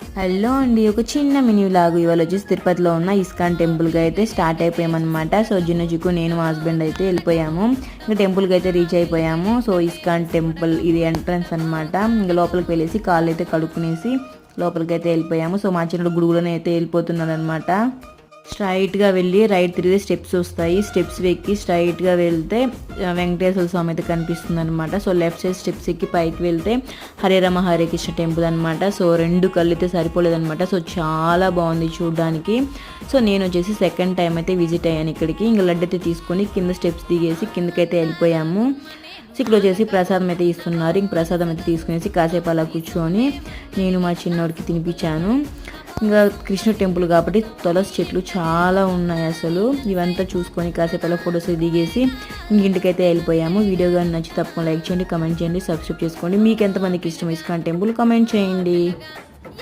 Hello అండి, ఒక చిన్న మినీ వ్లాగ్. ఇవాళ వచ్చేసి తిరుపతిలో ఉన్న ఇస్కాన్ టెంపుల్కి అయితే స్టార్ట్ అయిపోయామన్నమాట. సో జిన్నుజికు నేను మా హస్బెండ్ అయితే వెళ్ళిపోయాము. ఇంకా టెంపుల్కి అయితే రీచ్ అయిపోయాము. సో ఇస్కాన్ టెంపుల్ ఇది ఎంట్రన్స్ అనమాట. ఇంకా లోపలికి వెళ్ళేసి కాళ్ళు అయితే కడుక్కునేసి లోపలికి అయితే వెళ్ళిపోయాము. సో మా చిన్నడు గుడుగులోనే అయితే వెళ్ళిపోతున్నాడు అనమాట. స్ట్రైట్గా వెళ్ళి రైట్ తిరిగితే స్టెప్స్ వస్తాయి. స్టెప్స్ ఎక్కి స్ట్రైట్గా వెళ్తే వెంకటేశ్వర స్వామి అయితే కనిపిస్తుంది అనమాట. సో లెఫ్ట్ సైడ్ స్టెప్స్ ఎక్కి పైకి వెళ్తే హరే రామ హరే కృష్ణ టెంపుల్ అనమాట. సో 2 కళ్ళు అయితే సరిపోలేదనమాట. సో చాలా బాగుంది చూడడానికి. సో నేను వచ్చేసి సెకండ్ టైం అయితే విజిట్ అయ్యాను ఇక్కడికి. ఇంకా లడ్డు అయితే తీసుకొని కింద స్టెప్స్ దిగేసి కిందకైతే వెళ్ళిపోయాము. సో ఇక్కడ వచ్చేసి ప్రసాదం అయితే ఇస్తున్నారు. ఇంక ప్రసాదం అయితే తీసుకునేసి కాసేపు అలా కూర్చొని నేను మా చిన్నోడికి తినిపించాను. ఇంకా కృష్ణ టెంపుల్ కాబట్టి తులసి చెట్లు చాలా ఉన్నాయి అసలు. ఇవంతా చూసుకొని కాసేపు అలా ఫొటోస్ దిగేసి ఇంటికైతే వెళ్ళిపోయాము. వీడియో కానీ నచ్చి తప్పకుండా లైక్ చేయండి, కమెంట్ చేయండి, సబ్స్క్రైబ్ చేసుకోండి. మీకు ఎంతమందికి ఇష్టం ఇస్కాన్ టెంపుల్ కమెంట్ చేయండి.